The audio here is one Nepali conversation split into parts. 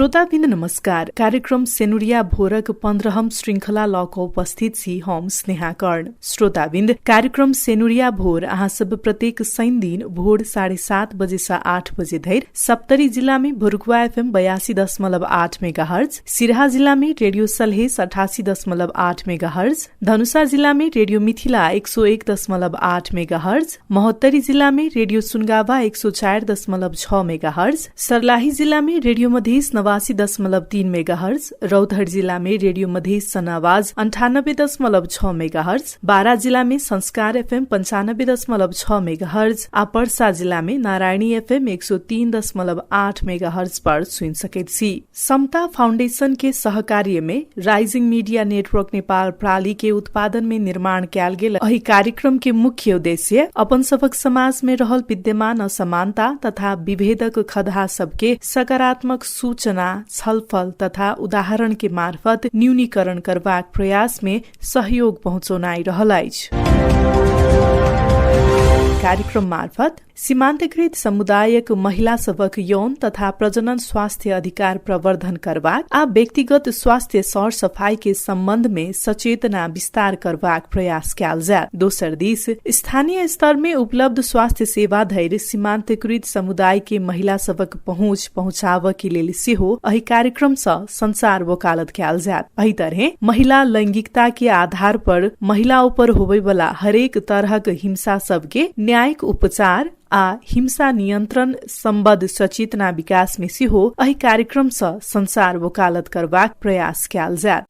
श्रोताबिन नमस्कार। कार्यक्रम सेनुरिया भोरक 15 श्रृंखला लको उपस्थित छी हम स्नेहा कर्ण। श्रोताबिन कार्यक्रम सेनुरिया भोर अहाँ सब प्रत्येक शनि दिन भोर 7:30 बजे से 8 बजे धरि सप्तरी जिला में भरुकुवा FM 82.8 मेगाहर्ज, सिराहा जिला में रेडियो सलहेस 88.8 मेगाहर्ज, धनुषा जिला में रेडियो मिथिला 101.8 मेगाहर्ज, महोत्तरी जिला में रेडियो सुनगावा 104.6 मेगाहर्ज, सर्लाही जिला में रेडियो मधेस 89.3 मेगाहर्ज, रौतहट जिला में रेडियो मधेस सनावाज 98.6 मेगाहर्ज, बारा जिला में संस्कार FM 95.6 मेगाहर्ज, आ पर्सा जिला में नारायणी FM 103.8 मेगाहर्ज पर सुन सकैत छी। समता फाउंडेशन के सहकार्य में राइजिंग मीडिया नेटवर्क नेपाल प्राली के उत्पादन में निर्माण कयल गेल एहि कार्यक्रम के मुख्य उद्देश्य अपन सबक समाज में रहल विद्यमान असमानता तथा विभेदक खदहा सबके सकारात्मक सूचना, छलफल तथा उदाहरण के मार्फत न्यूनीकरण करबाक प्रयास में सहयोग पहुँचौनाइ रहल अछि। कार्यक्रम मार्फत सीमान्तकृत समुदायक महिला सबक यौन तथा प्रजनन स्वास्थ्य अधिकार प्रवर्धन करबाक आ व्यक्तिगत स्वास्थ्य सर सफाई के सम्बन्ध में सचेतना विस्तार करबाक प्रयास कयल जाय। दोसर दिस स्थानीय स्तर में उपलब्ध स्वास्थ्य सेवा धरि सीमान्तकृत समुदाय के महिला सबक पहुँच पहुँचाब के लेल सेहो एहि कार्यक्रम सँ संसार वकालत कयल जाय। एहि तरहे महिला लैंगिकता के आधार पर महिला ऊपर होबय वाला हरेक तरहक हिंसा सबके न्यायिक उपचार आ हिंसा नियन्त्रण सम्बद्ध सचेतना विकास में सेहो एहि कार्यक्रम सँ संसार वकालत करबाक प्रयास कयल जाय।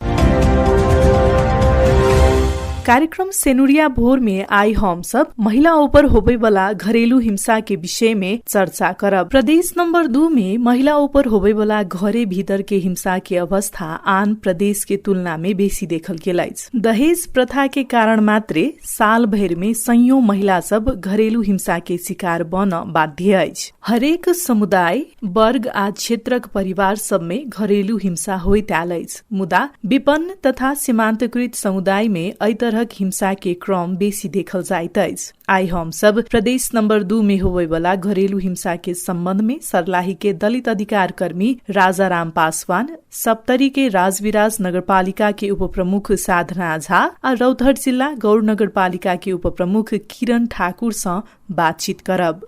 कार्यक्रम सेनुरिया भोर में आई हम सब महिला ऊपर होबे वाला घरेलू हिंसा के विषय में चर्चा करब। प्रदेश नंबर 2 में महिला ऊपर होबे वाला घरे भीतर के हिंसा के अवस्था आन प्रदेश के तुलना में बेसी देखल गेल अछि। दहेज प्रथा के कारण मात्रे साल भर में सैयौं महिला सब घरेलू हिंसा के शिकार बन बाध्य अछि। हरेक समुदाय, वर्ग आ क्षेत्रक परिवार सब में घरेलू हिंसा होइत आयल अछि, मुदा विपन्न तथा सीमान्तकृत समुदाय में तरहक हिंसा के क्रम बेसी देखल जाइत अछि। आई हम सब प्रदेश नंबर 2 में होबे वाला घरेलू हिंसा के संबंध में सर्लाही के दलित अधिकार कर्मी राजाराम पासवान, सप्तरी के राजविराज नगरपालिका के उप प्रमुख साधना झा आ रौतहट जिला गौर नगरपालिका के उप प्रमुख किरण ठाकुर सँ बातचीत करब।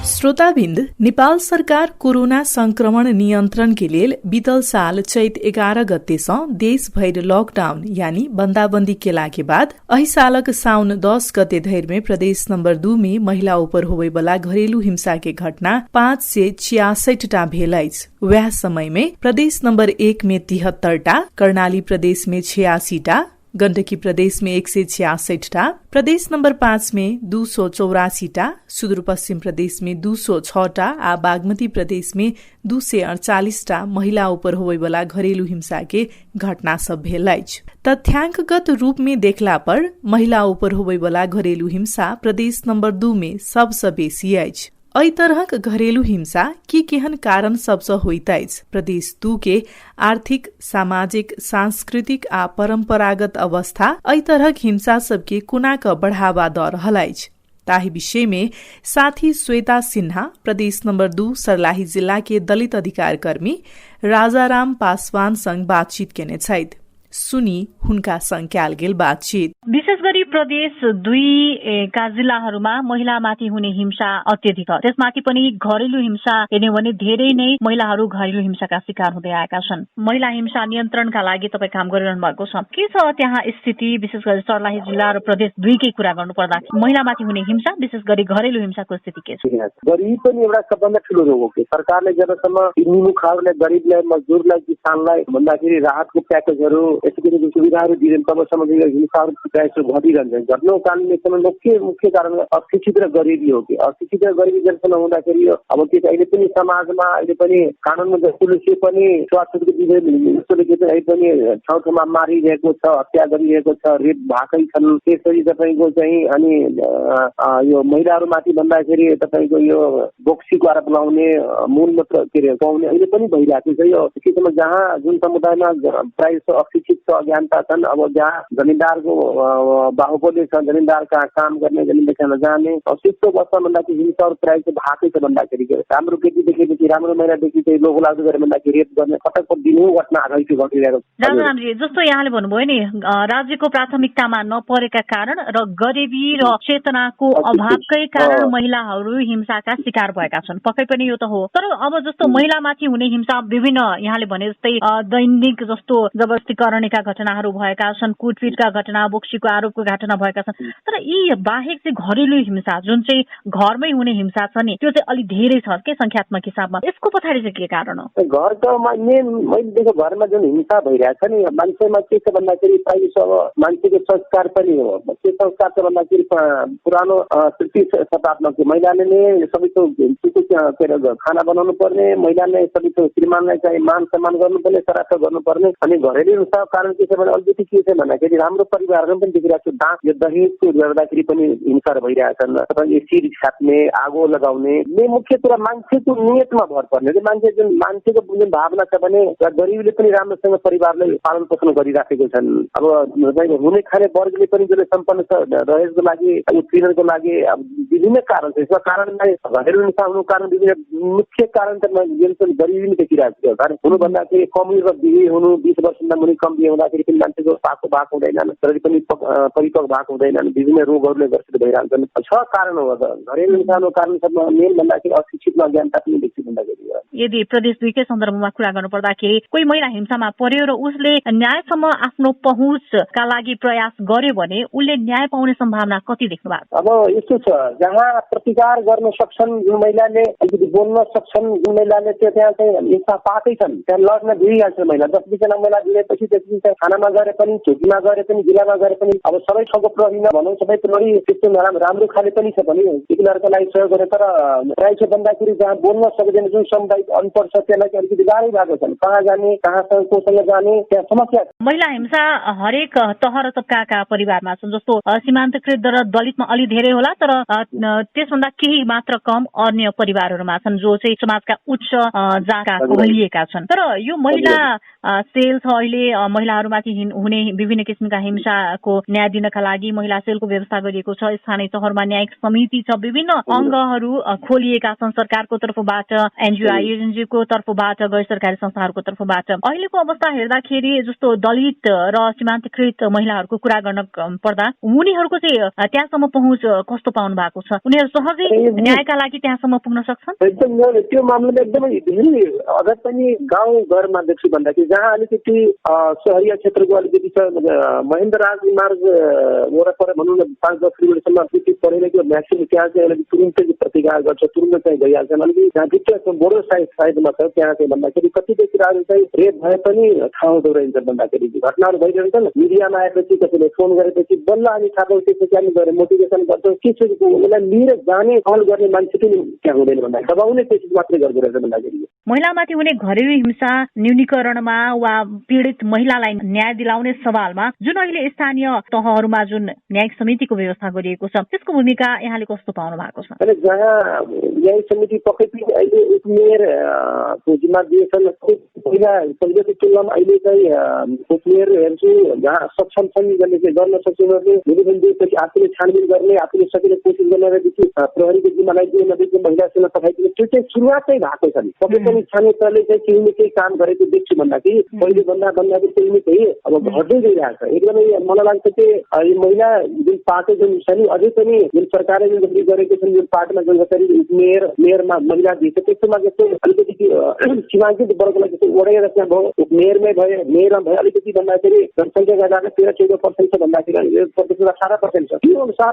श्रोताबिन्द, नेपाल सरकार कोरोना संक्रमण नियन्त्रण के लेल बीतल साल चैत 11 गते सँ देश भरि लॉकडाउन यानी बन्दाबन्दी केला के बाद एहि सालक साउन 10 गते धरि में प्रदेश नंबर 2 में महिला ऊपर होबे वाला घरेलू हिंसा के घटना 566 टा भेल अछि। वह समय में प्रदेश नंबर 1 में 73 टा, कर्णाली प्रदेश में 86 टा, गण्डकी प्रदेश में 166 टा, प्रदेश नंबर 5 में 284 टा, सुदूरपश्चिम प्रदेश में 206 टा आ बागमती प्रदेश में 248 टा महिला ऊपर होबे वाला घरेलू हिंसा के घटना सब भेल अछि। तथ्यांकगत रूप में देखला पर महिला ऊपर होबे वाला घरेलू हिंसा प्रदेश नंबर 2 में सबसँ बेसी अछि। एहि तरहक घरेलू हिंसा की केहन कारण सबसँ होइत अछि? प्रदेश 2 के आर्थिक, सामाजिक, सांस्कृतिक आ परंपरागत अवस्था एहि तरहक हिंसा सबके कोना कऽ बढ़ावा दऽ रहल अछि? ताहि विषय में साथी श्वेता सिन्हा प्रदेश नंबर 2 सर्लाही जिला के दलित अधिकार कर्मी राजाराम पासवान संग बातचीत केने छथि। सुनी हुनका संग कयल गेल बातचीत। विशेष गरी प्रदेश 2 का जिल्लाहरूमा महिलामाथि हुने हिंसा अत्यधिक छ। त्यसमाथि पनि घरेलु हिंसा हेर्ने भने धेरै नै महिलाहरू घरेलु हिंसाका शिकार हुँदै आएका छन्। महिला हिंसा नियन्त्रणका लागि तपाईँ काम गरिरहनु भएको छ। के छ त्यहाँ स्थिति? विशेष गरी सर्लाही जिल्ला र प्रदेश 2 कै कुरा गर्नु पर्दा महिलामाथि हुने हिंसा, विशेष गरी घरेलु हिंसाको स्थिति के छ? गरीब पनि एउटा सबभन्दा ठुलो रोग हो कि सरकारले जबसम्म निमुखाहरूलाई, गरीबलाई, मजदुरलाई, किसानलाई भन्दाखेरि राहतको प्याकेजहरू यसरी सुविधाहरू दिँदैन तबसम्म हिंसाहरू प्रायः घटिरहन्छन्। घट्नुको कारण एकदमै मुख्य कारण अशिक्षित र गरिबी हो कि अशिक्षित र गरिबी जसमा हुँदाखेरि अब त्यो अहिले पनि समाजमा अहिले पनि कानुनमा पुलिसले पनि स्वास्थ्यको विषयले अहिले पनि ठाउँ ठाउँमा मारिरहेको छ, हत्या गरिरहेको छ, रेप भएकै छन्। त्यसरी तपाईँको चाहिँ अनि यो महिलाहरूमाथि भन्दाखेरि तपाईँको यो बोक्सीको आरोप लगाउने, मूल मात्र के अरे पाउने अहिले पनि भइरहेको छ। यो किसिममा जहाँ जुन समुदायमा प्रायः अशिक्षित अशिक्षित छ, अज्ञानता छन्। अब जहाँ जमिनदारको बाहुबल्य छ, जमिनदार कहाँ काम गर्ने, जमिन देखाउन जाने, त्यस्तो अवस्था भन्दाखेरि हिंसाहरू प्रायः चाहिँ भाकै छ भन्दाखेरि राम्रो केटी देखेपछि, राम्रो महिलादेखि चाहिँ लोभो लाग्दो गरे भन्दाखेरि रेप गर्ने पटक दिनु घटना घटिरहेको छ। रामजी, जस्तो यहाँले भन्नुभयो नि, राज्यको प्राथमिकतामा नपरेका कारण र गरिबी र चेतनाको अभावकै कारण महिलाहरू हिंसाका शिकार भएका छन्। पक्कै पनि यो त हो। तर अब जस्तो महिलामाथि हुने हिंसा विभिन्न, यहाँले भने जस्तै दैनिक जस्तो जबरजस्तीकरणका घटनाहरू भएका छन्, कुटपिटका घटना, बोक्सीको आरोपको घटना भएका छन्। तर यी बाहेक चाहिँ घरेलु हिंसा जुन चाहिँ घरमै हुने हिंसा छ नि, त्यो चाहिँ अलिक धेरै छ के संख्यात्मक हिसाबमा। यसको पछाडि चाहिँ के कारण हो? घरको मैले देखेको घरमा जुन हिंसा भइरहेको छ नि, मान्छेमा के छ भन्दाखेरि प्रायः अब मान्छेको संस्कार पनि हो। के संस्कार छ भन्दाखेरि पुरानो 30 शताब्दीको महिलाले नै सबै थोक खाना बनाउनु पर्ने, महिलाले सबै थोक श्रीमानलाई चाहिँ मान सम्मान गर्नुपर्ने, सराहना गर्नुपर्ने। अनि घरेलु हिंसाको कारण के छ भने अलिकति के छ भन्दाखेरि राम्रो परिवारमा पनि देखिरहेको छु, यो दहेजको गर्दाखेरि पनि हिंसाहरू भइरहेछन्। तपाईँ सिर छाप्ने, आगो लगाउने, मुख्य कुरा मान्छेको नियतमा भर पर्ने। मान्छेको जुन भावना छ भने गरिबीले पनि राम्रोसँग परिवारलाई पालन पोषण गरिराखेको छन्। अब हुने खाने वर्गले पनि जसले सम्पन्न छ, दहेजको लागि, उत्पीडनको लागि विभिन्न कारण छ। यसमा कारणमा घरेलु हिंसा हुनुको कारण विभिन्न, मुख्य कारण त गरिबी नै देखिरहेको छ। हुनु भन्दाखेरि कम उमेरमा बिहे हुनु, 20 वर्षभन्दा मुनि कम बिहे हुँदाखेरि पनि मान्छेको पाको भएको हुँदैनन्, शरीर पनि परिपक्व भएको हुँदैनन्, विभिन्न रोगहरूले ग्रसित भइरहन्छन्। छ कारण हो। घरेलु हिंसाको कारण मेन भन्दाखेरि अशिक्षित अज्ञानता पनि विकसित हुँदाखेरि। यदि प्रदेश 2 कै सन्दर्भमा कुरा गर्नु पर्दाखेरि कोही महिला हिंसामा पर्यो र उसले न्यायसम्म आफ्नो पहुँचका लागि प्रयास गर्यो भने उसले न्याय पाउने सम्भावना कति देख्नु भएको? अब यस्तो छ, जहाँ प्रतिकार गर्न सक्छन् जुन महिलाले, अलिकति बोल्न सक्छन् जुन महिलाले, त्यहाँ चाहिँ हिंसा पाएकै छन्, त्यहाँ लड्न भिडिहाल्छ महिला। 10-20जना महिला भिडेपछि त्यसपछि थानामा गरे पनि, चौकीमा गरे पनि, जिल्लामा गरे पनि, अब सबै ठाउँको प्रहरी नभनौँ, सबै प्रहरी त्यस्तो राम्रो खाले पनि छ भने तिनीहरूको लागि सहयोग गरे। तर प्रायः छ भन्दाखेरि जहाँ बोल्न सक्दैन, जुन समुदाय अनपढ छ त्यसलाई अलिकति गाह्रै भएको छन्। कहाँ जाने, कहाँसँग कोसँग जाने, त्यहाँ समस्या। महिला हिंसा हरेक तह र तबकाका परिवारमा छन्। जस्तो सीमान्तकृत र दलितमा अलि धेरै होला, तर त्यसभन्दा केही मात्र कम अन्य परिवारहरूमा छन् जो चाहिँ समाजका उच्च जातका कहलिएका छन्। तर यो महिला सेल छ अहिले, महिलाहरूमाथि हुने विभिन्न किसिमका हिंसाको न्याय दिनका लागि महिला सेलको व्यवस्था गरिएको छ। स्थानीय तहमा न्यायिक समिति छ, विभिन्न अङ्गहरू खोलिएका छन् सरकारको तर्फबाट, एनजिओको तर्फबाट, गैर सरकारी संस्थाहरूको तर्फबाट। अहिलेको अवस्था हेर्दाखेरि जस्तो दलित र सीमान्तकृत महिलाहरूको कुरा गर्न पर्दा उनीहरूको चाहिँ त्यहाँसम्म पहुँच कस्तो पाउनु भएको छ? उनीहरू सहजै न्यायका लागि त्यहाँसम्म पुग्न सक्छन्? एकदम त्यो मामलामा एकदमै धेरै अझ पनि गाउँ घरमा देख्छु भन्दाखेरि जहाँ अलिकति सहरीय क्षेत्रको अलिकति छ, महेन्द्र राजमार्ग वरपर भनौँ न 5-10 किलोमिटरसम्म अलिकति परेको म्याक्सिमम त्यहाँ चाहिँ अलिकति तुरुन्तै प्रतिकार गर्छ, तुरुन्त चाहिँ गइहाल्छन्। अलिकति जहाँ भित्र बोर्डर साइडमा छ त्यहाँ चाहिँ भन्दाखेरि कतिपय कुराहरू चाहिँ रेप भए पनि थाहा हुँदो रहेछ भन्दाखेरि घटनाहरू भइरहेछन्। मिडियामा आएपछि कसैले फोन गरेपछि बल्ल हामी थाहा पाउँछ, त्यसपछि हामी गएर मोटिभेसन गर्छौँ। के छ उसलाई लिएर जाने कल गर्ने मान्छे पनि त्यहाँ हुँदैन भन्दाखेरि दबाउने कोसिस मात्रै गर्दो रहेछ भन्दाखेरि। महिलामाथि हुने घरेलु हिंसा न्यूनीकरणमा वा पीडित महिलालाई न्याय दिलाउने सवालमा जुन अहिले स्थानीय तहहरूमा जुन न्यायिक समितिको व्यवस्था गरिएको छ त्यसको भूमिका यहाँले कस्तो पाउनु भएको छ? जहाँ न्यायिक समिति पक्कै पनि अहिले उपमेयरको जिम्मा दिएछन्। पहिला पहिलेको तुलनामा अहिले चाहिँ उपमेयर हेर्छु जहाँ सक्षम छन् जसले चाहिँ गर्न सक्छ उनीहरूले निवेदन दिएपछि आफूले छानबिन गर्ने, आफूले सकिने कोसिस गर्नेदेखि प्रहरीको जिम्मालाई दिए नदिएको महिलासँग पठाइदिने, त्यो चाहिँ सुरुवातै भएको छ नि। पक्कै पनि स्थानीय तहले चाहिँ केही न केही काम गरेको देख्छु भन्दाखेरि पहिले भन्दाखेरि केही न केही अब घट्दै गइरहेको छ। एकदमै मलाई लाग्छ कि यो महिला जुन पार्टी जुन छ नि अझै पनि जुन सरकारले जुन गति गरेको छन्, जुन पार्टीमा जुन जसरी मेयरमा महिला दिएछ त्यस्तोमा जस्तो अलिकति सीमाङ्कित वर्गलाई जस्तो ओढेर त्यहाँ भयो, मेयरमै भयो, मेयरमा भयो अलिकति भन्दाखेरि जनसङ्ख्या गर्दा 13-14% छ भन्दाखेरि 18% छ। त्यो अनुसार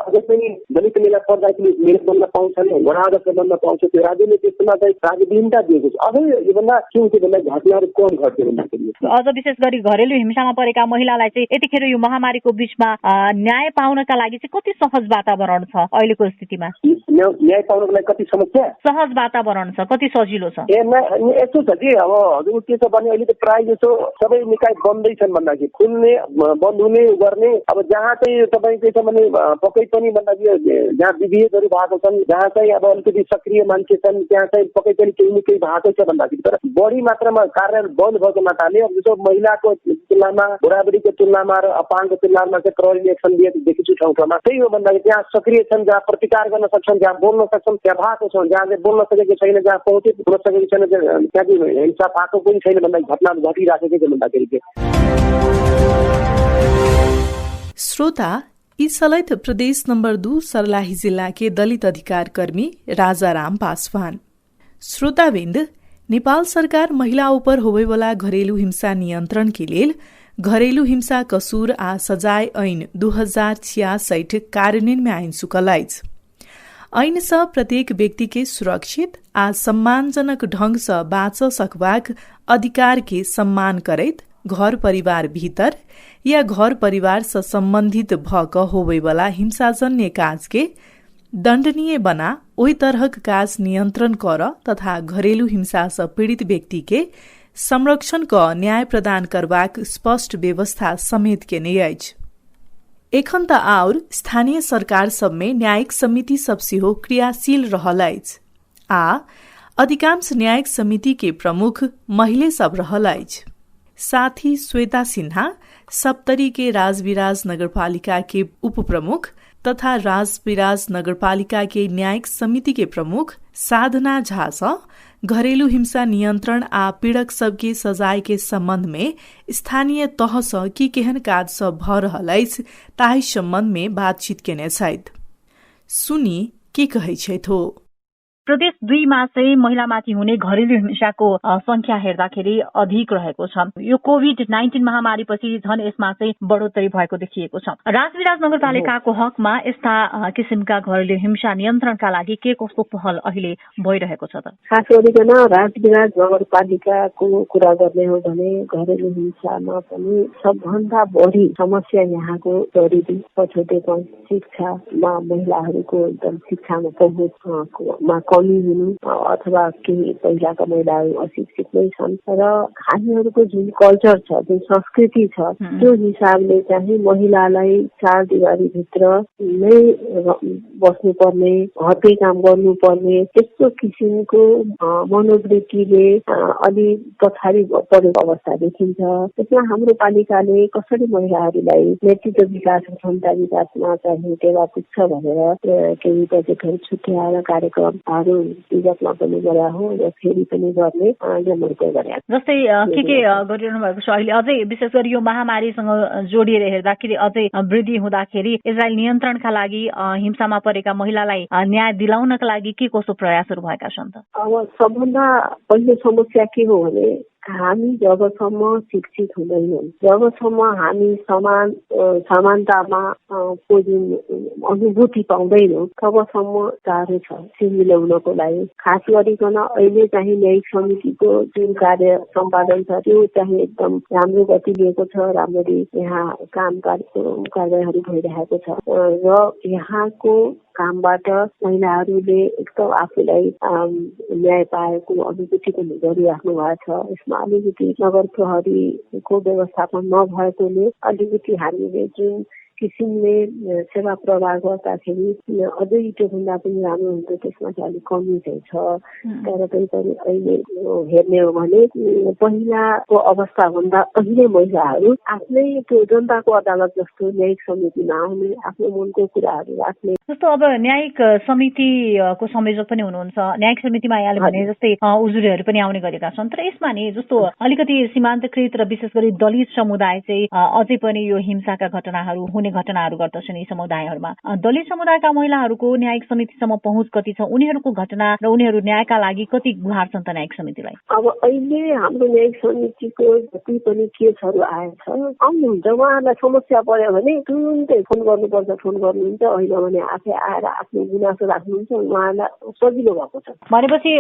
अझै पनि दलित महिला पर्दाखेरि मेयर बन्न पाउँछन्, वडा अध्यक्ष बन्न पाउँछ। त्यो राज्यले त्यसमा चाहिँ राज्यविहीनता दिएको छ। अझै योभन्दा के हुन्छ भन्दा घटनाहरू कम घट्यो भन्दाखेरि अझ विशेष गरी घरेलु हिंसामा परेका महिलालाई चाहिँ यतिखेर यो महामारीको बीचमा न्याय पाउनका लागि चाहिँ कति सहज वातावरण छ अहिलेको स्थितिमा? न्याय पाउनको लागि कति समस्या? सहज वातावरण छ, कति सजिलो छ? यस्तो छ कि अब हजुर के छ भने अहिले त प्रायः जस्तो सबै निकाय बन्दै छन् भन्दाखेरि खुल्ने बन्द हुने गर्ने। अब जहाँ चाहिँ तपाईँ के छ भने पक्कै पनि भन्दाखेरि जहाँ विभेदहरू भएको छन्, जहाँ चाहिँ अब अलिकति सक्रिय मान्छे छन् त्यहाँ चाहिँ पक्कै पनि केही न केही भएको छ भन्दाखेरि तर बढी मात्रामा कार्यालय बन्द भएको नाताले अब जस्तो महिलाको तुलनामा बुढाबुढीको तुलनामा र अपाङ्गको तुलनामा चाहिँ प्रहरीले एक्सन दिएको छु ठाउँ ठाउँमा। त्यही हो भन्दाखेरि त्यहाँ सक्रिय छन्, जहाँ प्रतिकार गर्न सक्छन्, जहाँ बोल्न सक्छन् त्यहाँ भएको छ, जहाँ चाहिँ बोल्न सकेको छैन, जहाँ पहुँचित हुन सकेको छैन त्यहाँ चाहिँ हिंसा भएको पनि छैन भन्दा घटना घटिराखेको छ भन्दाखेरि। श्रोता, यी सलैत प्रदेश नंबर 2 सर्लाही जिला के दलित अधिकार कर्मी राजाराम पासवान। श्रोताबिन्द, नेपाल सरकार महिला ऊपर होबेवाला घरेलू हिंसा नियंत्रण के लिए घरेलू हिंसा कसूर आ सजाय ऐन 2066 कार्यान्वयन में आइन सुकलाइज। ऐन से प्रत्येक व्यक्ति के सुरक्षित आ सम्मानजनक ढंग से बाँच सकबाक अधिकार के सम्मान करैत घर परिवार भीतर या घर परिवार से संबंधित भक होबेवाला हिंसाजन्य काज के दण्डनीय बना ओही तरहक काज नियन्त्रण कर तथा घरेलू हिंसा से पीड़ित व्यक्ति के संरक्षण क न्याय प्रदान करबाक स्पष्ट व्यवस्था समेत के नै अछि। एखन त और स्थानीय सरकार सब में न्यायिक समिति सब सेहो क्रियाशील रहल अछि आ अधिकांश न्यायिक समिति के प्रमुख महिले सब रहल अछि। साथ ही श्वेता सिन्हा सप्तरी के राजविराज नगरपालिका के उप प्रमुख तथा राजविराज नगरपालिका के न्यायिक समिति के प्रमुख साधना झा स घरेलू हिंसा नियंत्रण आ पीड़क सबके सजाय के संबंध में स्थानीय तह स की केहन काज सब भ रहल अछि ताहि संबंध में बातचीत केने छथि। सुनी के कहै छथि हो। प्रदेश 2 मा चाहिँ महिलामाथि हुने घरेलु हिंसाको संख्या हेर्दाखेरि अधिक रहेको छ। यो कोभिड-19 महामारीपछि झन् यसमा चाहिँ बढोत्तरी भएको देखिएको छ। राजविराज नगरपालिकाको हकमा यस्ता किसिमका घरेलु हिंसा नियन्त्रणका लागि के कस्तो पहल अहिले भइरहेको छ त? खास गरिकन राजविराज नगरपालिकाको कुरा गर्ने हो भने घरेलु हिंसामा पनि सबभन्दा बढी समस्या यहाँको गरिबी, पछौटेपन, शिक्षामा महिलाहरूको एकदम शिक्षामा पहुँचमा कमी हुनु अथवा केही पहिलाका महिलाहरू अशिक्षित नै छन् र हामीहरूको जुन कल्चर छ, जुन संस्कृति छ, त्यो हिसाबले चाहिँ महिलालाई चार दिवारीभित्र नै बस्नुपर्ने, घरकै काम गर्नुपर्ने त्यस्तो किसिमको मनोवृत्तिले अलि पछाडि परेको अवस्था देखिन्छ। त्यसमा हाम्रो पालिकाले कसरी महिलाहरूलाई नेतृत्व विकास र क्षमता विकासमा चाहिँ टेवा पुग्छ भनेर केही प्रोजेक्टहरू छुट्याएर कार्यक्रम विगतमा पनि गरा हो र फेरि पनि गर्ने जमर्को गरे। जस्तै के गरिरहनु भएको छ अहिले अझै विशेष गरी यो महामारीसँग जोडिएर हेर्दाखेरि अझै वृद्धि हुँदाखेरि यसलाई नियन्त्रणका लागि हिंसामा परेका महिलालाई न्याय दिलाउनका लागि के कस्तो प्रयासहरू भएका छन् त? अब सबभन्दा पहिलो समस्या के हो भने हामी जबसम्म शिक्षित हुँदैनौँ, जबसम्म हामी समानतामा को जुन अनुभूति पाउँदैनौँ तबसम्म गाह्रो छ मिलाउनको लागि। खास गरिकन अहिले चाहिँ न्यायिक समितिको जुन कार्य सम्पादन छ त्यो चाहिँ एकदम राम्रो गति लिएको छ, राम्ररी यहाँ कार्यहरू भइरहेको छ र यहाँको कामबाट महिलाहरूले एकदम आफूलाई न्याय पाएको अनुभूति पनि गरिराख्नु भएको छ। यसमा अलिकति नगर प्रहरीको व्यवस्थापन नभएकोले अलिकति हामीले जुन किसिमले सेवा प्रवाह गर्दाखेरि अझै त्योभन्दा पनि राम्रो हुन्थ्यो, त्यसमा चाहिँ अलिक कमी चाहिँ छ। तर पनि अहिले हेर्ने हो भने पहिलाको अवस्थाभन्दा अहिले महिलाहरू आफ्नै त्यो जनताको अदालत जस्तो न्यायिक समितिमा आउने, आफ्नो मनको कुराहरू राख्ने। जस्तो अब न्यायिक समितिको संयोजक पनि हुनुहुन्छ, न्यायिक समितिमा आइहाल्यो भने जस्तै उजुरीहरू पनि आउने गरेका छन्। तर यसमा नि जस्तो अलिकति सीमान्तकृत र विशेष गरी दलित समुदाय चाहिँ अझै पनि यो हिंसाका घटनाहरू हुने घटनाहरू गर्दछन् यी समुदायहरूमा। दलित समुदायका महिलाहरूको न्यायिक समितिसम्म पहुँच कति छ? उनीहरूको घटना र उनीहरू न्यायका लागि कति गुहार छन् त न्यायिक समितिलाई? अब अहिले हाम्रो न्यायिक समितिको जति पनि केसहरू आएछ आउनुहुन्छ, उहाँहरूलाई समस्या पर्यो भने तुरुन्तै फोन गर्नुपर्छ, फोन गर्नुहुन्छ, होइन भने आफै आएर आफ्नो गुनासो राख्नुहुन्छ, उहाँहरूलाई सजिलो भएको छ। भनेपछि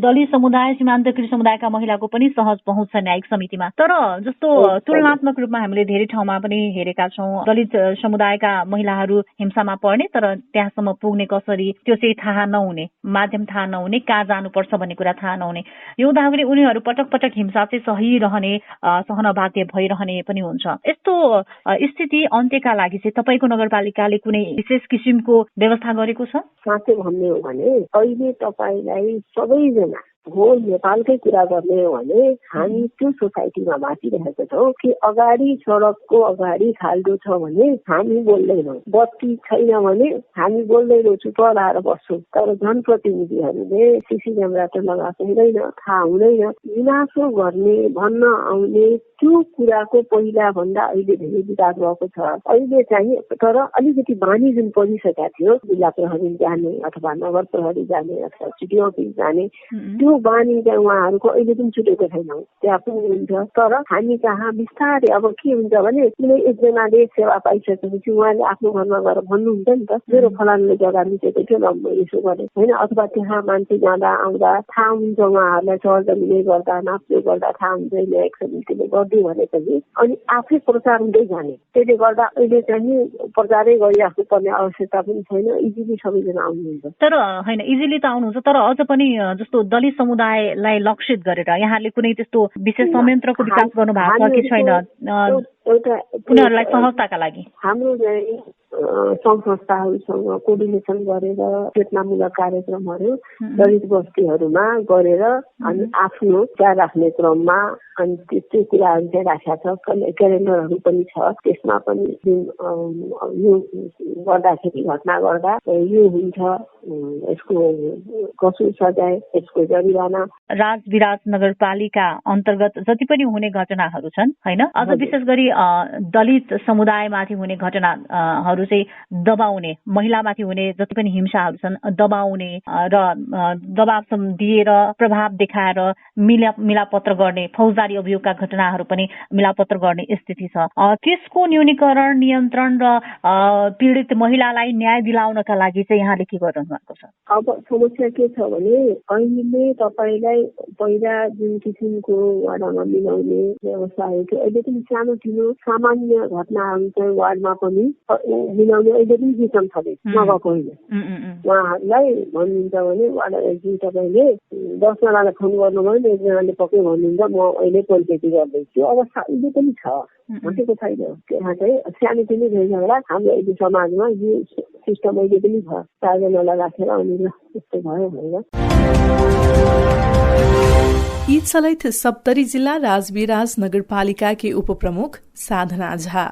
दलित समुदाय सीमान्तकृत समुदायका महिलाको पनि सहज पहुँच छ न्यायिक समितिमा। तर जस्तो तुलनात्मक रूपमा हामीले धेरै ठाउँमा पनि हेरेका छौँ दलित समुदायका महिलाहरू हिंसामा पर्ने तर त्यहाँसम्म पुग्ने कसरी त्यो चाहिँ थाहा नहुने, माध्यम थाहा नहुने, कहाँ जानुपर्छ भन्ने कुरा थाहा नहुने। यो हुँदाखेरि उनीहरू पटक पटक हिंसा चाहिँ सहिरहने, सहन बाध्य भइरहने पनि हुन्छ। यस्तो स्थिति अन्त्यका लागि चाहिँ तपाईँको नगरपालिकाले कुनै विशेष किसिमको व्यवस्था गरेको छ? साँच्चै भन्ने हो भने अहिले तपाईँलाई सबैजना हो नेपालकै कुरा गर्ने हो भने हामी त्यो सोसाइटीमा बाँचिरहेको छौँ कि अगाडि सडकको अगाडि खाल्डो छ भने हामी बोल्दैनौँ, बत्ती छैन भने हामी बोल्दैनौँ, चुप लाएर बस्छौँ। तर जनप्रतिनिधिहरूले सिसी क्यामेरा त लगाएको हुँदैन, थाहा हुँदैन, गुनासो गर्ने भन्न आउने त्यो कुराको पहिला भन्दा अहिले धेरै विकास भएको छ। अहिले चाहिँ तर अलिकति बानी जुन परिसकेका थियो, जिल्ला प्रहरी जाने अथवा नगर प्रहरी जाने अथवा सिटी अफिस जाने, त्यो बानी चाहिँ उहाँहरूको अहिले पनि छुटेको छैन, त्यहाँ पनि हुन्छ। तर हामी कहाँ बिस्तारै अब के हुन्छ भने कुनै एकजनाले सेवा पाइसकेपछि उहाँले आफ्नो घरमा गएर भन्नुहुन्छ नि त, मेरो फलानले जग्गा मिचेको थियो ल म यसो गरेँ होइन, अथवा त्यहाँ मान्छे जाँदा आउँदा थाहा हुन्छ उहाँहरूलाई सहजमीले गर्दा नाप्यो गर्दा थाहा हुन्छ एक्सनले गरिदियो भनेपछि अनि आफै प्रचार हुँदै जाने। त्यसले गर्दा अहिले चाहिँ प्रचारै गरिराख्नु पर्ने आवश्यकता पनि छैन, इजिली सबैजना आउनुहुन्छ। तर होइन इजिली त आउनुहुन्छ, तर अझ पनि जस्तो दलित समुदायलाई लक्षित गरेर यहाँले कुनै त्यस्तो विशेष संयन्त्रको विकास गर्नु भएको छ कि छैन उनीहरूलाई सहजताका लागि? हाम्रो सङ्घ संस्थाहरूसँग कोर्डिनेसन गरेर चेतनामूलक कार्यक्रमहरू दलित बस्तीहरूमा गरेर अनि आफ्नो विचार राख्ने क्रममा अनि त्यो कुराहरू चाहिँ राखेका छ। क्यालेन्डरहरू पनि छ, त्यसमा पनि यो गर्दाखेरि घटना गर्दा यो हुन्छ, यसको कसुर सजाय, यसको जरिवाना। राजविराज नगरपालिका अन्तर्गत जति पनि हुने घटनाहरू छन् होइन, अझ विशेष गरी दलित समुदायमाथि हुने घटनाहरू चाहिँ दबाउने, महिलामाथि हुने जति पनि हिंसाहरू छन् दबाउने र दबाव दिएर प्रभाव देखाएर मिलापत्र गर्ने, फौजदारी अभियोगका घटनाहरू पनि मिलापत्र गर्ने स्थिति छ। त्यसको न्यूनीकरण, नियन्त्रण र पीडित महिलालाई न्याय दिलाउनका लागि चाहिँ यहाँले के गर्नु भएको छ? अब समस्या के छ भने अहिले तपाईँलाई पहिला जुन किसिमको वार्डमा मिलाउने व्यवस्था थियो, अहिले पनि सानो तिनो सामान्य घटनाहरू चाहिँ वार्डमा पनि मिलाउने अहिले पनि सिस्टम छ नगएको होइन। उहाँहरूलाई भन्नुहुन्छ भने वार्ड तपाईँले 10 जनालाई फोन गर्नुभयो भने 1 जनाले पक्कै भन्नुहुन्छ म अहिले पोलिटिक्स गर्दैछु, अवस्था अहिले पनि छ, हटेको छैन। त्यहाँ चाहिँ सानो तिनो झगडा हाम्रो अहिले समाजमा यो सिस्टम अहिले पनि छ, 4 जनालाई राखेर अनि त्यस्तो भयो होइन। यी सहित सप्तरी जिल्ला राजविराज नगरपालिकाकी उपप्रमुख साधना झा।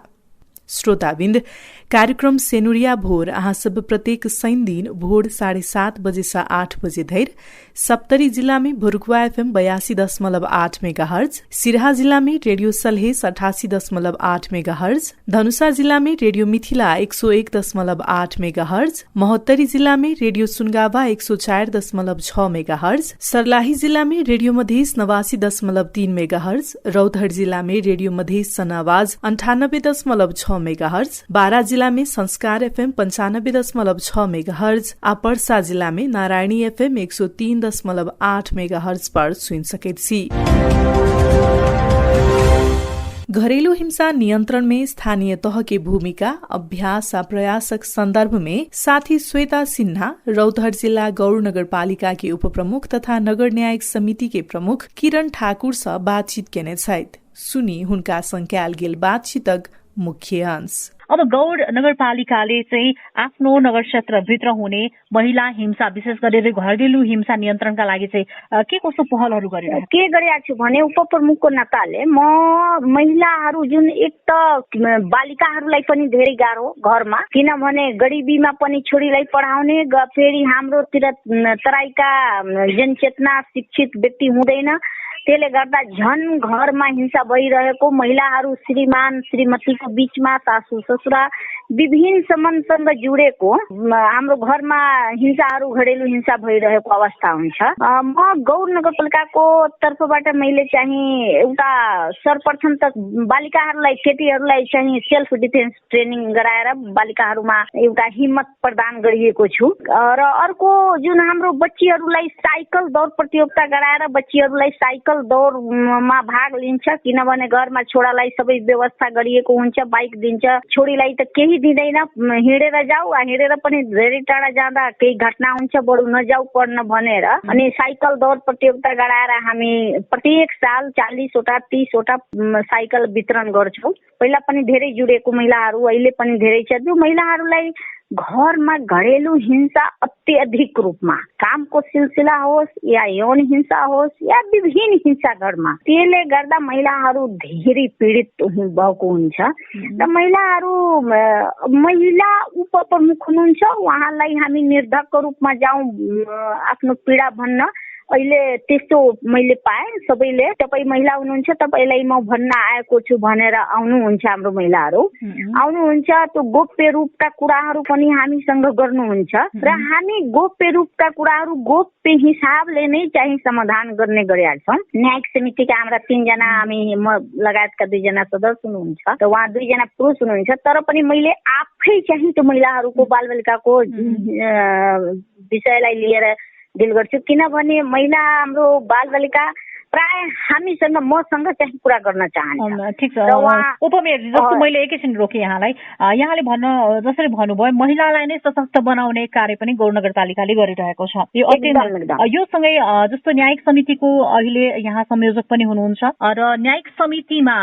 श्रोताबिन्द, कार्यक्रम सेनुरिया भोर अहाँ सब प्रत्येक शनि दिन भोर 7:30 बजे से 8 बजे धरि सप्तरी जिल्ला में भुरुकुवा एफएम 82.8 मेगाहर्ज, सिराहा जिल्ला में रेडियो सलहेस 88.8 मेगाहर्ज, धनुषा जिल्ला में रेडियो मिथिला 101.8 मेगाहर्ज, महोत्तरी जिल्ला में रेडियो सुनगावा 104.6 मेगाहर्ज, सर्लाही जिल्ला में रेडियो मधेस 89.3 मेगाहर्ज, रौतहट जिल्ला में रेडियो मधेस सनआवाज 98.6 मेगाहर्ज, बारा जिला में संस्कार एफएम 95.6 मेगाहर्ज, पर्सा जिला में नारायणी एफएम 103.8 मेगाहर्ज पर सुन सकेछि। घरेलू हिंसा नियंत्रण में स्थानीय तह की भूमिका, अभ्यास और प्रयासक संदर्भ में साथी श्वेता सिन्हा, रौतहट जिला गौड़ नगरपालिका के उपप्रमुख तथा नगर न्यायिक समिति के प्रमुख किरण ठाकुर से बातचीत केने छथि। सुनी हुनका संख्याल गेल बातचीतक मुख्य अंश। अब गौड़ नगरपालिकाले चाहिँ आफ्नो नगर क्षेत्रभित्र हुने महिला हिंसा विशेष गरेर घरेलु हिंसा नियन्त्रणका लागि चाहिँ के कस्तो पहलहरू गरिरहेको के गरिरहेको छु भने उपप्रमुखको नाताले म महिलाहरू जुन एक त बालिकाहरूलाई पनि धेरै गाह्रो घरमा, किनभने गरिबीमा पनि छोरीलाई पढाउने, फेरि हाम्रोतिर तराईका जनचेतना शिक्षित व्यक्ति हुँदैन, त्यसले गर्दा झन घरमा हिंसा भइरहेको, महिलाहरू श्रीमान श्रीमतीको बीचमा, सासू ससुरा विभिन्न सम्बन्धसँग जोडेको हाम्रो घरमा हिंसाहरू, घरेलु हिंसा भइरहेको अवस्था हुन्छ। म गौड़ नगरपालिकाको तर्फबाट मैले चाहिँ एउटा सर्वप्रथम त बालिकाहरूलाई, केटीहरूलाई चाहिँ सेल्फ डिफेन्स ट्रेनिङ गराएर बालिकाहरूमा एउटा हिम्मत प्रदान गरिएको छु र अर्को जुन हाम्रो बच्चीहरूलाई साइकल दौड प्रतियोगिता गराएर बच्चीहरूलाई साइकल दौडमा भाग लिन्छ, किनभने घरमा छोरालाई सबै व्यवस्था गरिएको हुन्छ, बाइक दिन्छ, छोरीलाई त केही दिँदैन, हिँडेर जाऊ, हिँडेर पनि धेरै टाढा जाँदा केही घटना हुन्छ, बरु नजाऊ पढ्न भनेर अनि साइकल दौड प्रतियोगिता गराएर हामी प्रत्येक साल 40वटा 30वटा साइकल वितरण गर्छौँ। पहिला पनि धेरै जुडेको महिलाहरू अहिले पनि धेरै छ। त्यो महिलाहरूलाई घरमा घरेलु हिंसा अत्यधिक रूपमा कामको सिलसिला होस् या यौन हिंसा होस् या विभिन्न हिंसा घरमा त्यसले गर्दा महिलाहरू धेरै पीडित भएको हुन्छ र महिला उपप्रमुख हुनुहुन्छ उहाँलाई हामी निर्धक्क रूपमा जाउँ आफ्नो पीडा भन्न अहिले त्यस्तो मैले पाएँ सबैले तपाईँ महिला हुनुहुन्छ तपाईलाई म भन्न आएको छु भनेर आउनुहुन्छ हाम्रो महिलाहरू आउनुहुन्छ त्यो गोप्य रूपका कुराहरू पनि हामीसँग गर्नुहुन्छ र हामी गोप्य रूपका कुराहरू गोप्य हिसाबले नै चाहिँ समाधान गर्ने गरेका छौँ। न्यायिक समितिका हाम्रा 3 जना हामी म लगायतका 2 जना सदस्य हुनुहुन्छ र उहाँ 2 जना पुरुष हुनुहुन्छ तर पनि मैले आफै चाहिँ त्यो महिलाहरूको बालबालिकाको विषयलाई लिएर डिल गर्छु किनभने महिला हाम्रो बालबालिका प्राय हामीसँग मसँग चाहिँ कुरा गर्न चाहन्छ। ठीक छ उपमेयरजी जस्तो मैले एकैछिन रोकेँ यहाँलाई यहाँले भन्न जसरी भन्नुभयो महिलालाई नै सशक्त बनाउने कार्य पनि गौर नगरपालिकाले गरिरहेको छ यो सँगै जस्तो न्यायिक समितिको अहिले यहाँ संयोजक पनि हुनुहुन्छ र न्यायिक समितिमा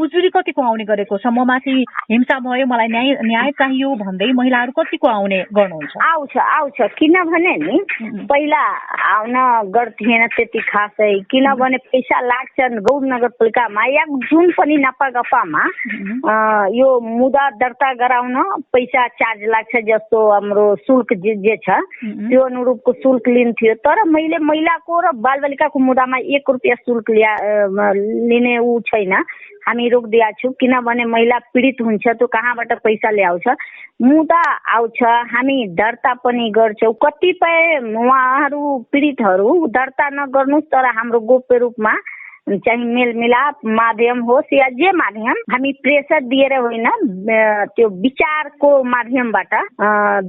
उजुरी कतिको आउने गरेको छ म माथि हिंसा भयो मलाई न्याय चाहियो भन्दै महिलाहरू कतिको आउने गर्नुहुन्छ? आउँछ किनभने नि पहिला आउन गर्थेन त्यति खासै किनभने पैसा लाग्छन् गौर नगरपालिकामा या जुन पनि नपागपामा यो मुद्दा दर्ता गराउन पैसा चार्ज लाग्छ जस्तो हाम्रो शुल्क जे छ त्यो अनुरूपको शुल्क लिन्थ्यो तर मैले महिलाको र बालबालिकाको मुद्दामा 1 रुपियाँ शुल्क लिने ऊ छैन हामी रोकिदिया छु किनभने महिला पीडित हुन्छ त्यो कहाँबाट पैसा ल्याउँछ मुद्दा आउँछ हामी दर्ता पनि गर्छौँ कतिपय उहाँहरू पीडितहरू दर्ता नगर्नुहोस् तर हाम्रो गोप्य रूपमा चाहिँ मेलमिलाप माध्यम होस् या जे माध्यम हामी प्रेसर दिएर होइन त्यो विचारको माध्यमबाट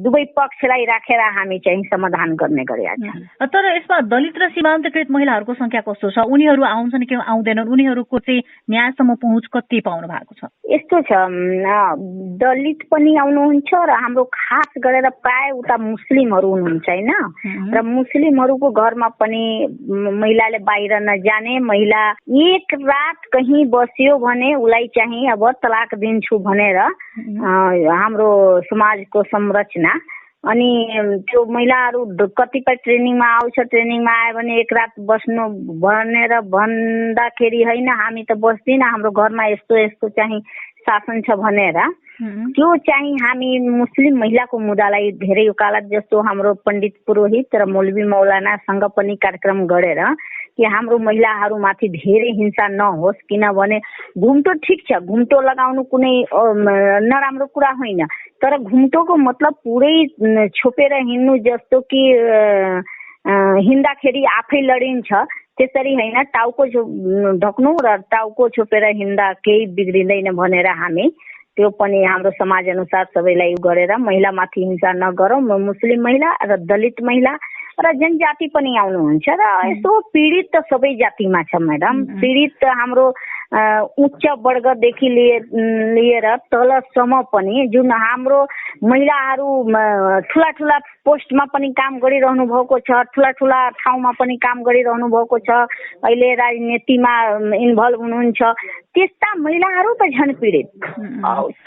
दुवै पक्षलाई राखेर हामी चाहिँ समाधान गर्ने गरेका छौँ। तर यसमा दलित र सीमान्तकृत महिलाहरूको संख्या कस्तो छ उनीहरू आउँछन् कि आउँदैनन् उनीहरूको चाहिँ न्यायसम्म पहुँच कति पाउनु भएको छ? यस्तो छ दलित पनि आउनुहुन्छ र हाम्रो खास गरेर प्राय उता मुस्लिमहरू हुनुहुन्छ हैन र मुस्लिमहरूको घरमा पनि महिलाले बाहिर नजाने महिला एक रात कहीं बस्यो भने उलाई चाहिँ अब तलाक दिन्छु भनेर हाम्रो समाजको संरचना अनि त्यो महिलाहरू कतिपय ट्रेनिङमा आउँछ ट्रेनिङमा आयो भने एक रात बस्नु भनेर भन्दाखेरि हैन हामी त बस्दिन हाम्रो घरमा यस्तो यस्तो चाहिँ शासन छ भनेर त्यो चाहिँ हामी मुस्लिम महिलाको मुद्दालाई धेरै वकालत जस्तो हाम्रो पण्डित पुरोहित र मौलवी मौलानासँग पनि कार्यक्रम गरेर कि हाम्रो महिलाहरूमाथि धेरै हिंसा नहोस् किनभने घुम्टो ठिक छ घुम्टो लगाउनु कुनै नराम्रो कुरा होइन तर घुम्टोको मतलब पुरै छोपेर हिँड्नु जस्तो कि हिँड्दाखेरि आफै लडिन्छ त्यसरी होइन टाउको ढक्नु र टाउको छोपेर हिँड्दा केही बिग्रिँदैन भनेर हामी त्यो पनि हाम्रो समाज अनुसार सबैलाई गरेर महिलामाथि हिंसा नगरौँ मुस्लिम महिला र दलित महिला र जनजाति पनि आउनुहुन्छ र यस्तो पीडित त सबै जातिमा छ म्याडम पीडित हाम्रो उच्च वर्गदेखि लिएर तलसम्म पनि जुन हाम्रो महिलाहरू ठुला ठुला पोस्टमा पनि काम गरिरहनु भएको छ ठुला ठुला ठाउँमा पनि काम गरिरहनु भएको छ अहिले राजनीतिमा इन्भल्भ हुनुहुन्छ त्यस्ता महिलाहरू त झन् पीडित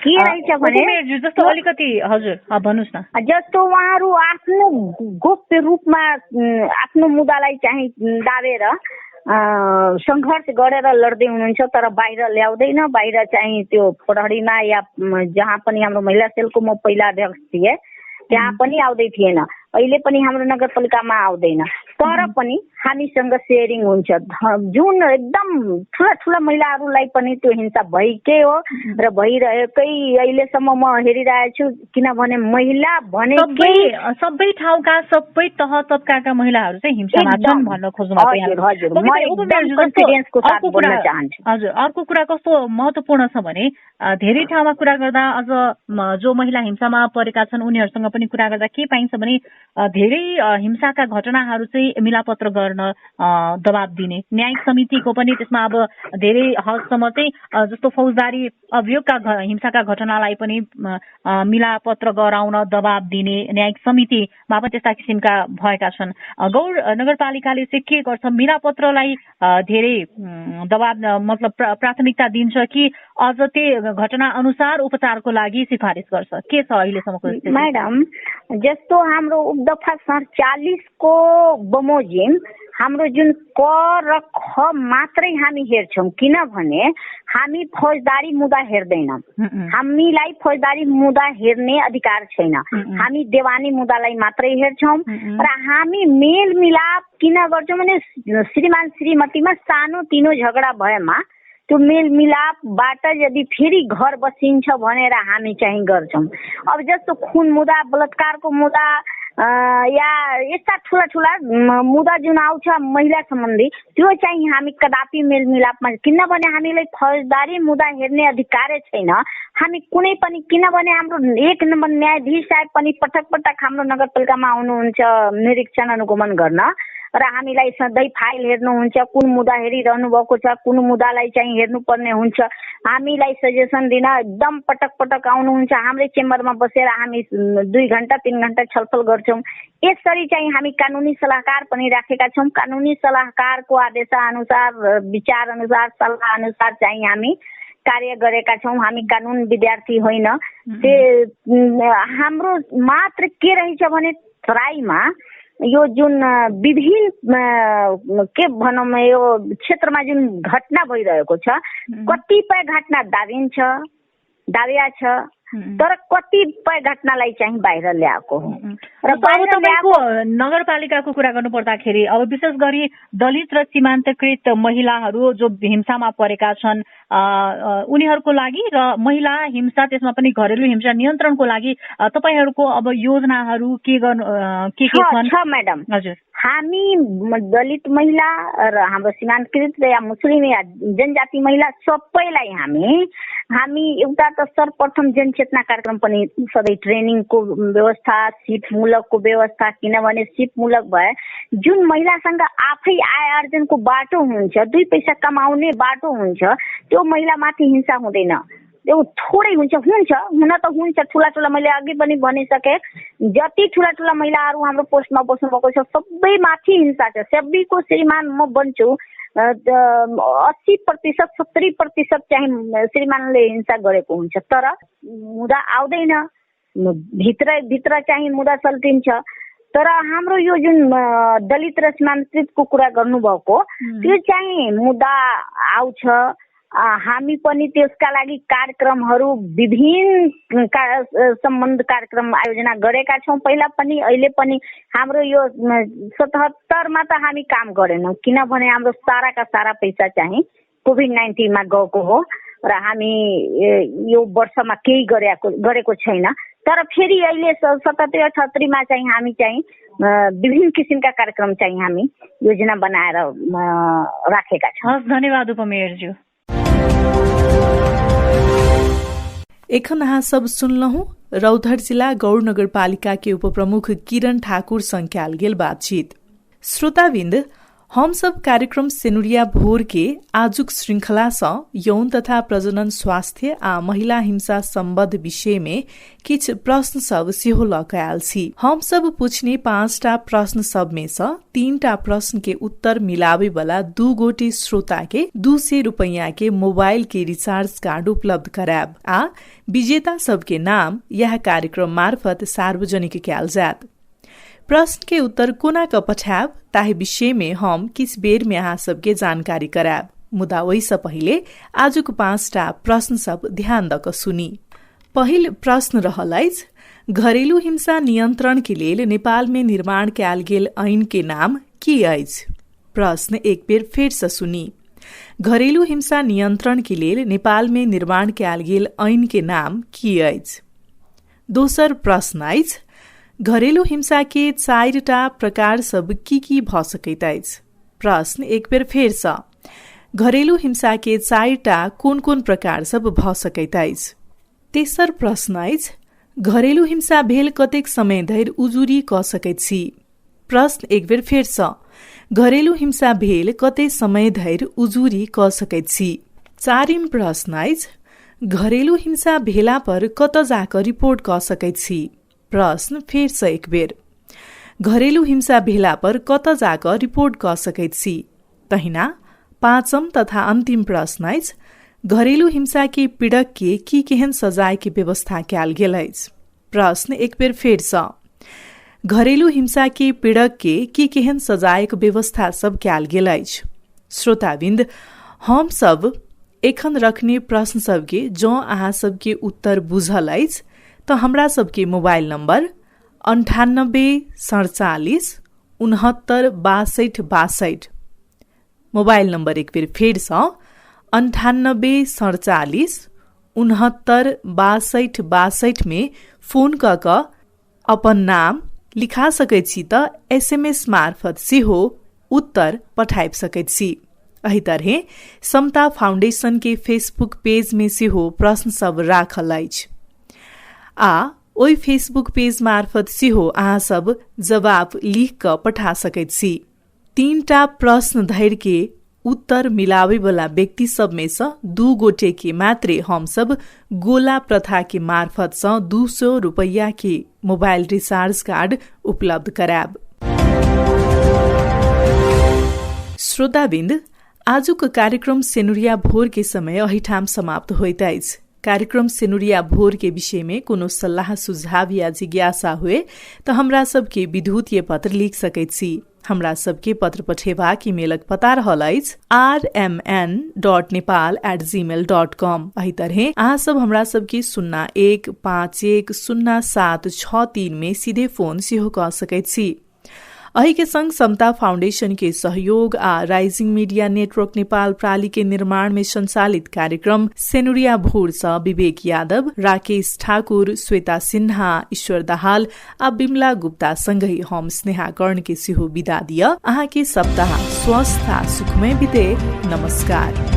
के रहेछ भने जस्तो अलिकति हजुर भन्नुस् न जस्तो उहाँहरू आफ्नो गोप्य रूपमा आफ्नो मुद्दालाई चाहिँ दाबेर संघर्ष गरेर लड्दै हुनुहुन्छ तर बाहिर ल्याउँदैन बाहिर चाहिँ त्यो प्रहरीमा या जहाँ पनि हाम्रो महिला सेलको म पहिला अध्यक्ष थिएँ त्यहाँ पनि आउँदै थिएन अहिले पनि हाम्रो नगरपालिकामा आउँदैन तर पनि हामीसँग सेयरिङ हुन्छ जुन एकदम ठुला ठुला महिलाहरूलाई पनि त्यो हिंसा भइकै हो र भइरहेकै अहिलेसम्म म हेरिरहेको छु किनभने महिला भनेकै सबै ठाउँका सबै तह तबकाका महिलाहरू चाहिँ हिंसामा छन् भन्न खोज्नु हजुर अर्को कुरा कस्तो महत्त्वपूर्ण छ भने धेरै ठाउँमा कुरा गर्दा अझ जो महिला हिंसामा परेका छन् उनीहरूसँग पनि कुरा गर्दा के पाइन्छ भने धेरै हिंसाका घटनाहरू चाहिँ मिलापत्र गर्न दबाब दिने, न्यायिक समितिको पनि त्यसमा अब धेरै हदसम्म चाहिँ जस्तो फौजदारी अभियोगका हिंसाका घटनालाई पनि मिलापत्र गराउन दबाब दिने न्यायिक समितिमा पनि त्यस्ता किसिमका भएका छन्। गौर नगरपालिकाले चाहिँ के गर्छ, मिलापत्रलाई धेरै दबाब मतलब प्राथमिकता दिन्छ कि अझ त्यो घटना अनुसार उपचारको लागि सिफारिस गर्छ? के छ अहिलेसम्मको स्थिति? मैडम, जस्तो हाम्रो उपदफा 47 को बमोजिम हाम्रो जुन क र ख मात्रै हामी हेर्छौँ, किनभने हामी फौजदारी मुद्दा हेर्दैनौँ। हामीलाई फौजदारी मुद्दा हेर्ने अधिकार छैन, हामी देवानी मुद्दालाई मात्रै हेर्छौँ। र हामी मेलमिलाप किन गर्छौँ भने श्रीमान श्रीमतीमा सानो तिनो झगडा भएमा त्यो मेलमिलापबाट यदि फेरि घर बसिन्छ भनेर हामी चाहिँ गर्छौँ। अब जस्तो खुन मुद्दा, बलात्कारको मुद्दा या यस्ता ठुला मुद्दा जुन आउँछ महिला सम्बन्धी, त्यो चाहिँ हामी कदापि मेलमिलापमा, किनभने हामीलाई फौजदारी मुद्दा हेर्ने अधिकार छैन। हामी कुनै पनि, किनभने हाम्रो 1 नम्बर न्यायाधीश साहेब पनि पटक पटक हाम्रो नगरपालिकामा आउनुहुन्छ निरीक्षण अनुगमन गर्न र हामीलाई सधैँ फाइल हेर्नुहुन्छ, कुन मुद्दा हेरिरहनु भएको छ, कुन मुद्दालाई चाहिँ हेर्नुपर्ने हुन्छ, हामीलाई सजेसन दिन एकदम पटक पटक आउनुहुन्छ। हाम्रै चेम्बरमा बसेर हामी 2 घण्टा 3 घण्टा छलफल गर्छौँ। यसरी चाहिँ हामी कानुनी सल्लाहकार पनि राखेका छौँ। कानुनी सल्लाहकारको आदेशानुसार, विचार अनुसार, सल्लाह अनुसार चाहिँ हामी कार्य गरेका छौँ। हामी कानुन विद्यार्थी होइन। हाम्रो मात्र के रहेछ भने तराईमा यो जुन विभिन्न के भनौँ यो क्षेत्रमा जुन घटना भइरहेको छ, कतिपय घटना दाविया छ, तर कतिपय घटनालाई चाहिँ बाहिर ल्याएको हो। र तपाईँको नगरपालिकाको कुरा गर्नु पर्दाखेरि अब विशेष गरी दलित र सीमान्तकृत महिलाहरू जो हिंसामा परेका छन्, उनीहरूको लागि र महिला हिंसा, त्यसमा पनि घरेलु हिंसा नियन्त्रणको लागि तपाईँहरूको अब योजनाहरू के छन्? म्याडम, हजुर, हामी दलित महिला र हाम्रो सीमान्तकृत या मुस्लिम या जनजाति महिला सबैलाई हामी एउटा त सर्वप्रथम जनचेतना कार्यक्रम पनि सधैँ ट्रेनिङको व्यवस्था, सिपमूलकको व्यवस्था, किनभने सिपमूलक भए जुन महिलासँग आफै आय आर्जनको बाटो हुन्छ, 2 पैसा कमाउने बाटो हुन्छ, त्यो महिलामाथि हिंसा हुँदैन। त्यो थोरै हुन त हुन्छ। ठुला मैले अघि पनि भनिसके, जति ठुला महिलाहरू हाम्रो पोस्टमा बस्नु भएको छ सबै माथि हिंसा छ। सबैको श्रीमान म बन्छु 80% 70% चाहिँ श्रीमानले हिंसा गरेको हुन्छ, तर मुद्दा आउँदैन, भित्र चाहिँ मुद्दा सल्टिन्छ। तर हाम्रो यो जुन दलित र सीमान्तकृतको कुरा गर्नुभएको, त्यो चाहिँ मुद्दा आउँछ। हामी पनि त्यसका लागि कार्यक्रमहरू विभिन्न सम्बन्ध कार्यक्रम आयोजना गरेका छौँ, पहिला पनि अहिले पनि। हाम्रो यो 77 त हामी काम गरेनौँ, किनभने हाम्रो साराका सारा पैसा चाहिँ कोभिड-19 मा गएको हो र हामी यो वर्षमा केही गरेको छैन। तर फेरि अहिले 77-78 मा चाहिँ हामी चाहिँ विभिन्न किसिमका कार्यक्रम चाहिँ हामी योजना बनाएर राखेका छौँ। धन्यवाद उपमेयरज्यू। एखन अहाँ सब सुनलहु रौतहट जिला गौड़ नगरपालिका के उपप्रमुख किरण ठाकुर संख्याल गेल बातचीत। श्रोताबिन्द, हम सब कार्यक्रम सेनुरिया भोर के आजुक श्रृंखला सँ यौन तथा प्रजनन स्वास्थ्य आ महिला हिंसा सम्बद्ध विषय में किछ प्रश्न सब सेहो लक आयल छी। हम सब पूछने 5टा प्रश्न सब में सँ 3टा प्रश्न के उत्तर मिलावे वाला 2 गोटे श्रोता के 200 रुपैया के मोबाइल के रिचार्ज कार्ड उपलब्ध कराब आ विजेता सबके नाम यह कार्यक्रम मार्फत सार्वजनिक कैल जात। प्रश्न के उत्तर कोना क पठाब ताहि विषय में हम किस बेर में अहाँ सबके जानकारी कराब। मुदा ओहिसँ पहिले आजुक 5टा प्रश्न सब ध्यान दक सुनी। पहिल प्रश्न रहल अछि, घरेलू हिंसा नियंत्रण के लेल नेपाल में निर्माण कयल गेल ऐन के नाम की अछि? प्रश्न एक बेर फेर से सुनी। घरेलू हिंसा नियंत्रण के लेल नेपाल में निर्माण कयल गेल ऐन के नाम की अछि? दोसर प्रश्न अछि, घरेलू हिंसा के 4टा प्रकार सब की भ सकैत अछि? प्रश्न एक बेर फेर सँ, घरेलू हिंसा के 4टा कोन प्रकार सब भ सकैत अछि? तेसर प्रश्न अछि, घरेलु हिंसा भेल कतेक समय धरि उजुरी क सकैत छी। प्रश्न एक बेर फेर सँ। घरेलु हिंसा भेल कते समय धरि उजुरी क सकैत छी। चारिम प्रश्न अछि घरेलु हिंसा भेला पर कत जाक रिपोर्ट क सकैत छी। प्रश्न फेर सँ एक बेर। घरेलु हिंसा भेला पर कत जाक रिपोर्ट क सकैत छी। तहिना पाँचम तथा अंतिम प्रश्न अछि घरेलु हिंसा के पीड़क के की केहन सजाय के व्यवस्था कैल गेल अछि। प्रश्न एक बेर फेर सँ। घरेलु हिंसा के पीड़क के की केहन सजायक व्यवस्था सब कैल गेल अछि। श्रोताबिंद, हम सब एखन रखने प्रश्न सबके जँ अहाँ सबके उत्तर बुझल अछि त हमरा सबके मोबाइल नंबर 98 47 69 62 62 मोबाइल नंबर एक बेर फेर सँ 98 47 69 62 62 में फोन क क अपन नाम लिखा सकैत छी त SMS मार्फत सेहो उत्तर पठाइब सकैत छी। एही तरहे समता फाउंडेशन के फेसबुक पेज में सेहो प्रश्न सब राखल अछि आ ओई फेसबुक पेज मार्फत सेहो अहाँ सब जवाब लिख क पठा सकैत छी। 3टा प्रश्न धैर के उत्तर मिलावे वाला व्यक्ति सब में से 2 गोटे के मात्रे हम सब गोला प्रथा के मार्फत से 200 रुपया के मोबाइल रिचार्ज कार्ड उपलब्ध कराब। श्रोताबिंद, आजुक कार्यक्रम सेनुरिया भोर के समय अहिठाम समाप्त होइत अछि। कार्यक्रम सेनुरिया भोर के विषय में कोनो सलाह सुझाव या जिज्ञासा हुए तो हमरा सबके विद्युतीय पत्र लिख सकैत छी। हमरा सबके पत्र पठेबाक ईमेलक पता रहल अछि rmn.nepal@gmail.com। एही तरहे अहाँ सब हमरा सबके 01510763 में सीधे फोन सेहो क सकैत छी। अही के संग समता फाउंडेशन के सहयोग आ राइजिंग मीडिया नेटवर्क नेपाल प्राली के निर्माण में संचालित कार्यक्रम सेनुरिया भोर सँ विवेक यादव, राकेश ठाकुर, श्वेता सिन्हा, ईश्वर दाहाल आ बिमला गुप्ता संगही हम स्नेहा कर्ण के सेहो विदा दिय। अहाँ के सप्ताह स्वस्थ आ सुखमय बीते। नमस्कार।